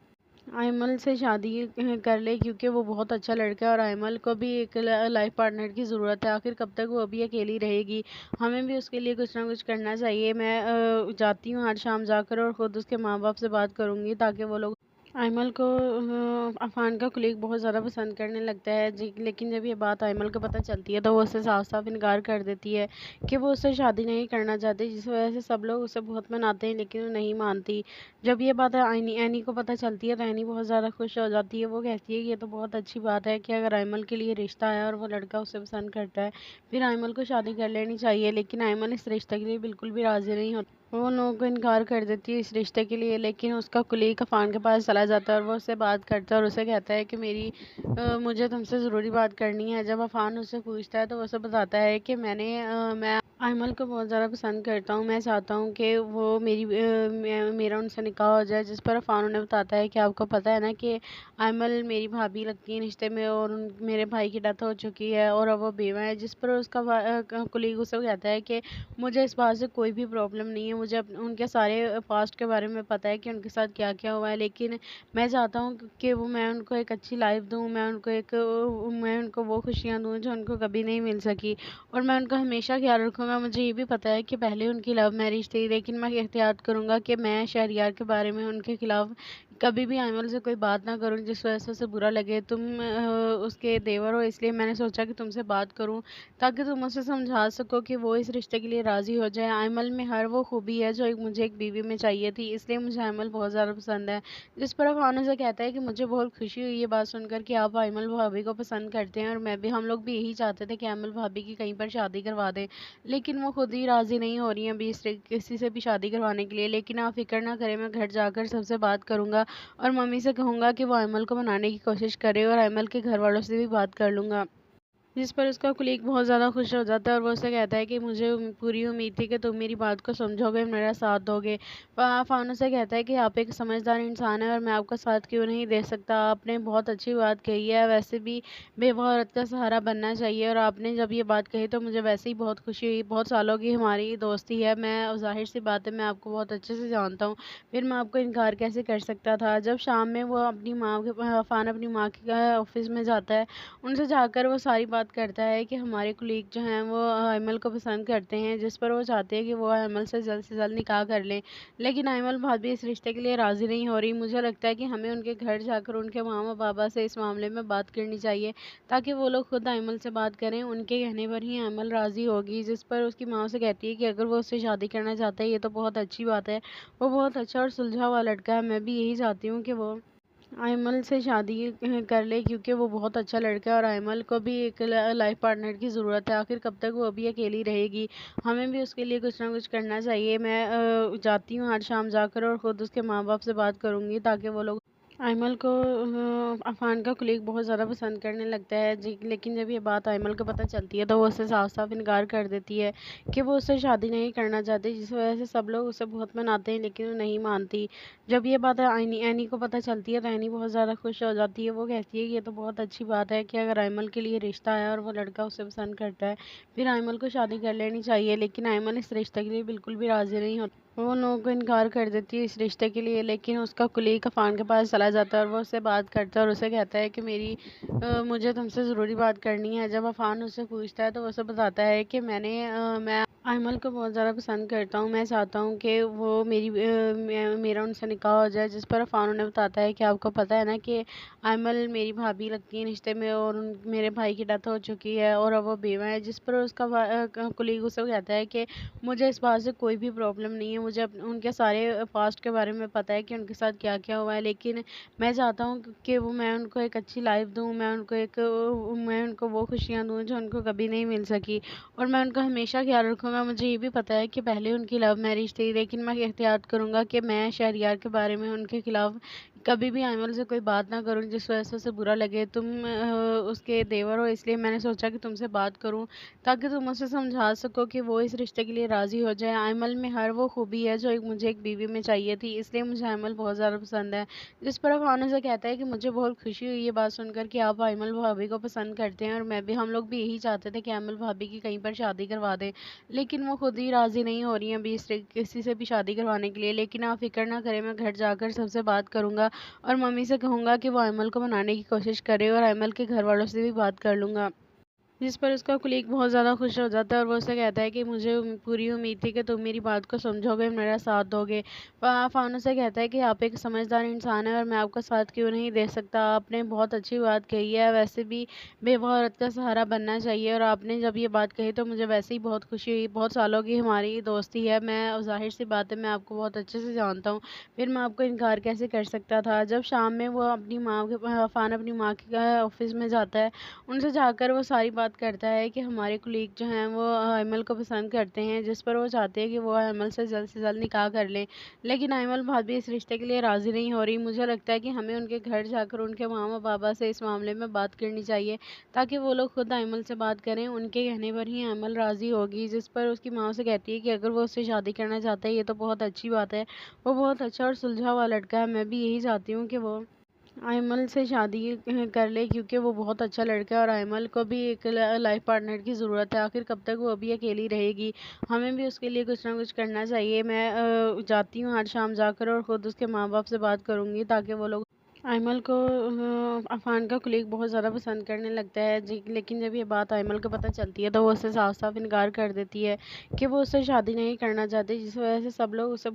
आइमल से शादी कर ले, क्योंकि वो बहुत अच्छा लड़का है और आइमल को भी एक लाइफ पार्टनर की ज़रूरत है। आखिर कब तक वो अभी अकेली रहेगी, हमें भी उसके लिए कुछ ना कुछ करना चाहिए। मैं जाती हूँ आज शाम जाकर और ख़ुद उसके माँ बाप से बात करूँगी ताकि वो लोग आइमल को अफ़ान का कुलीग बहुत ज़्यादा पसंद करने लगता है जी। लेकिन जब ये बात आइमल को पता चलती है तो वो उससे साफ साफ इनकार कर देती है कि वो उससे शादी नहीं करना चाहती, जिस वजह से सब लोग उसे बहुत मनाते हैं लेकिन वो नहीं मानती। जब ये बात एनी को पता चलती है तो एनी बहुत ज़्यादा खुश हो जाती है। वो कहती है कि ये तो बहुत अच्छी बात है कि अगर आइमल के लिए रिश्ता है और वो लड़का उसे पसंद करता है, फिर आइमल को शादी कर लेनी चाहिए। लेकिन आइमल इस रिश्ते के लिए बिल्कुल भी राज़ी नहीं होती, वो उन लोगों को इनकार कर देती है इस रिश्ते के लिए। लेकिन उसका कुलीग अफ़ान के पास चला जाता है और वो उससे बात करता है और उसे कहता है कि मुझे तुमसे ज़रूरी बात करनी है। जब अफ़ान उससे पूछता है तो वो उसे बताता है कि मैं आइमल को बहुत ज़्यादा पसंद करता हूँ, मैं चाहता हूँ कि वो मेरा उनसे निकाह हो जाए। जिस पर अफ़ान उन्हें बताता है कि आपको पता है ना कि आइमल मेरी भाभी लगती है रिश्ते में, और मेरे भाई की डेथ हो चुकी है और अब वो बेवा है। जिस पर उसका कुलीग उसे कहता है कि मुझे इस बात से कोई भी प्रॉब्लम नहीं है, मुझे उनके सारे पास्ट के बारे में पता है कि उनके साथ क्या क्या हुआ है, लेकिन मैं चाहता हूँ कि मैं उनको एक अच्छी लाइफ दूँ, मैं उनको वो खुशियाँ दूँ जो उनको कभी नहीं मिल सकी, और मैं उनका हमेशा ख्याल रखूँगा। मुझे ये भी पता है कि पहले उनकी लव मैरिज थी, लेकिन मैं एहतियात करूँगा कि मैं शहरियार के बारे में उनके खिलाफ कभी भी आइमल से कोई बात ना करूँ जिस वजह से उसे बुरा लगे। तुम उसके देवर हो, इसलिए मैंने सोचा कि तुमसे बात करूँ ताकि तुम उसे समझा सको कि वो इस रिश्ते के लिए राज़ी हो जाए। आइमल में हर वो खूबी है जो मुझे एक बीवी में चाहिए थी, इसलिए मुझे आइमल बहुत ज़्यादा पसंद है। जिस पर अफ़ान उसे कहता है कि मुझे बहुत खुशी हुई ये बात सुनकर कि आप आइमल भाभी को पसंद करते हैं, और हम लोग भी यही चाहते थे कि आइमल भाभी की कहीं पर शादी करवा दें, लेकिन वो खुद ही राज़ी नहीं हो रही हैं अभी किसी से भी शादी करवाने के लिए। लेकिन आप फ़िक्र ना करें, मैं घर जाकर सबसे बात करूँगा और मम्मी से कहूँगा कि वो अयमल को मनाने की कोशिश करे, और अयमल के घर वालों से भी बात कर लूँगा। जिस पर उसका कुलीग बहुत ज़्यादा खुश हो जाता है और वो उसे कहता है कि मुझे पूरी उम्मीद थी कि तुम मेरी बात को समझोगे, मेरा साथ दोगे। फ़ानू से कहता है कि आप एक समझदार इंसान हैं और मैं आपका साथ क्यों नहीं दे सकता। आपने बहुत अच्छी बात कही है, वैसे भी बेवा औरत का सहारा बनना चाहिए, और आपने जब ये बात कही तो मुझे वैसे ही बहुत खुशी हुई। बहुत सालों की हमारी दोस्ती है, मैं ज़ाहिर सी बात है मैं आपको बहुत अच्छे से जानता हूँ, फिर मैं आपको इनकार कैसे कर सकता था। जब शाम में वो फ़ान अपनी माँ के ऑफिस में जाता है, उनसे जाकर वो सारी बात करता है कि हमारे कुलीग जो हैं वो अयमल को पसंद करते हैं, जिस पर वो चाहते हैं कि वो अयमल से जल्द निकाह कर लें, लेकिन अयमल भाभी इस रिश्ते के लिए राज़ी नहीं हो रही। मुझे लगता है कि हमें उनके घर जाकर उनके मामा बाबा से इस मामले में बात करनी चाहिए ताकि वो लोग खुद अयमल से बात करें, उनके कहने पर ही अयमल राज़ी होगी। जिस पर उसकी माँ से कहती है कि अगर वो उससे शादी करना चाहता है ये तो बहुत अच्छी बात है, वो बहुत अच्छा और सुलझा हुआ लड़का है, मैं भी यही चाहती हूँ कि वो आइमल से शादी कर ले, क्योंकि वो बहुत अच्छा लड़का है और आइमल को भी एक लाइफ पार्टनर की ज़रूरत है। आखिर कब तक वो अभी अकेली रहेगी, हमें भी उसके लिए कुछ ना कुछ करना चाहिए। मैं जाती हूँ आज शाम जाकर और ख़ुद उसके माँ बाप से बात करूँगी ताकि वो लोग ایمل کو عفان کا کلیگ بہت زیادہ پسند کرنے لگتا ہے لیکن جب یہ بات ایمل کو پتہ چلتی ہے تو وہ اس سے صاف صاف انکار کر دیتی ہے کہ وہ اس سے شادی نہیں کرنا چاہتی، جس وجہ سے سب لوگ اسے بہت مناتے ہیں لیکن وہ نہیں مانتی۔ جب یہ بات اینی کو پتہ چلتی ہے تو اینی بہت زیادہ خوش ہو جاتی ہے۔ وہ کہتی ہے کہ یہ تو بہت اچھی بات ہے کہ اگر ایمل کے لیے رشتہ ہے اور وہ لڑکا اسے پسند کرتا ہے پھر ایمل کو شادی کر لینی چاہیے، لیکن ایمل اس رشتے کے لیے بالکل بھی راضی نہیں ہوتی۔ وہ ان لوگوں کو انکار کر دیتی ہے اس رشتے کے لیے، لیکن اس کا کلیگ عفان کے پاس چلا جاتا ہے اور وہ اس سے بات کرتا ہے اور اسے کہتا ہے کہ مجھے تم سے ضروری بات کرنی ہے۔ جب عفان اس سے پوچھتا ہے تو وہ اسے بتاتا ہے کہ میں ایمل کو بہت زیادہ پسند کرتا ہوں، میں چاہتا ہوں کہ وہ میرا ان سے نکاح ہو جائے، جس پر عفان انہیں بتاتا ہے کہ آپ کو پتہ ہے نا کہ ایمل میری بھابھی لگتی ہے رشتے میں اور میرے بھائی کی ڈیتھ ہو چکی ہے اور اب وہ بیوہ ہے، جس پر اس کا کلیگ اسے کہتا ہے کہ مجھے اس بات سے کوئی بھی پرابلم نہیں ہے، مجھے ان کے سارے پاسٹ کے بارے میں پتہ ہے کہ ان کے ساتھ کیا کیا ہوا ہے، لیکن میں چاہتا ہوں کہ میں ان کو ایک اچھی لائف دوں، میں ان کو وہ خوشیاں دوں جو ان کو کبھی نہیں مل سکی، اور میں ان کا ہمیشہ خیال رکھوں گا۔ مجھے یہ بھی پتہ ہے کہ پہلے ان کی لو میرج تھی، لیکن میں احتیاط کروں گا کہ میں شہریار کے بارے میں ان کے خلاف کبھی بھی ایمل سے کوئی بات نہ کروں جس وجہ سے اسے برا لگے۔ تم اس کے دیور ہو، اس لیے میں نے سوچا کہ تم سے بات کروں تاکہ تم اسے سمجھا سکو کہ وہ اس رشتے کے لیے راضی ہو جائے۔ ایمل میں ہر وہ خوبی ہے جو مجھے ایک بیوی میں چاہیے تھی، اس لیے مجھے ایمل بہت زیادہ پسند ہے۔ جس پر عفان سے کہتا ہے کہ مجھے بہت خوشی ہوئی یہ بات سن کر کہ آپ ایمل بھابھی کو پسند کرتے ہیں، اور ہم لوگ بھی یہی چاہتے تھے کہ ایمل بھابھی کی کہیں پر شادی کروا دیں، لیکن وہ خود ہی راضی نہیں ہو رہی ہیں ابھی کسی سے بھی شادی کروانے کے لیے۔ لیکن آپ فکر نہ کریں، میں گھر جا کر سب سے بات کروں گا اور ممی سے کہوں گا کہ وہ ایمل کو منانے کی کوشش کرے، اور ایمل کے گھر والوں سے بھی بات کر لوں گا۔ جس پر اس کا کلیگ بہت زیادہ خوش ہو جاتا ہے اور وہ اسے کہتا ہے کہ مجھے پوری امید تھی کہ تم میری بات کو سمجھو گے، میرا ساتھ دو گے۔ عفان سے کہتا ہے کہ آپ ایک سمجھدار انسان ہیں اور میں آپ کا ساتھ کیوں نہیں دے سکتا، آپ نے بہت اچھی بات کہی ہے، ویسے بھی بیوہ عورت کا سہارا بننا چاہیے، اور آپ نے جب یہ بات کہی تو مجھے ویسے ہی بہت خوشی ہوئی، بہت سالوں کی ہماری دوستی ہے، میں ظاہر سی بات ہے میں آپ کو بہت اچھے سے جانتا ہوں، پھر میں آپ کو انکار کیسے کر سکتا تھا۔ جب شام میں وہ عفان اپنی ماں کے آفس میں جاتا ہے، ان سے جا کر وہ ساری بات کرتا ہے کہ ہمارے کلیگ جو ہیں وہ ایمل کو پسند کرتے ہیں، جس پر وہ چاہتے ہیں کہ وہ ایمل سے جلد نکاح کر لیں، لیکن ایمل بھابھی اس رشتے کے لیے راضی نہیں ہو رہی۔ مجھے لگتا ہے کہ ہمیں ان کے گھر جا کر ان کے ماما بابا سے اس معاملے میں بات کرنی چاہیے تاکہ وہ لوگ خود ایمل سے بات کریں، ان کے کہنے پر ہی ایمل راضی ہوگی۔ جس پر اس کی ماں سے کہتی ہے کہ اگر وہ اس سے شادی کرنا چاہتا ہے یہ تو بہت اچھی بات ہے، وہ بہت اچھا اور سلجھا ہوا لڑکا ہے، میں بھی یہی چاہتی ہوں کہ وہ ایمل سے شادی کر لے کیونکہ وہ بہت اچھا لڑکا ہے، اور ایمل کو بھی ایک لائف پارٹنر کی ضرورت ہے، آخر کب تک وہ ابھی اکیلی رہے گی، ہمیں بھی اس کے لیے کچھ نہ کچھ کرنا چاہیے۔ میں جاتی ہوں آج شام جا کر اور خود اس کے ماں باپ سے بات کروں گی تاکہ وہ لوگ ایمل کو عفان کا کلیگ بہت زیادہ پسند کرنے لگتا ہے لیکن جب یہ بات ایمل کو پتہ چلتی ہے تو وہ اس سے صاف صاف انکار کر دیتی ہے کہ وہ اس سے شادی نہیں کرنا چاہتی، جس وجہ سے سب لوگ اسے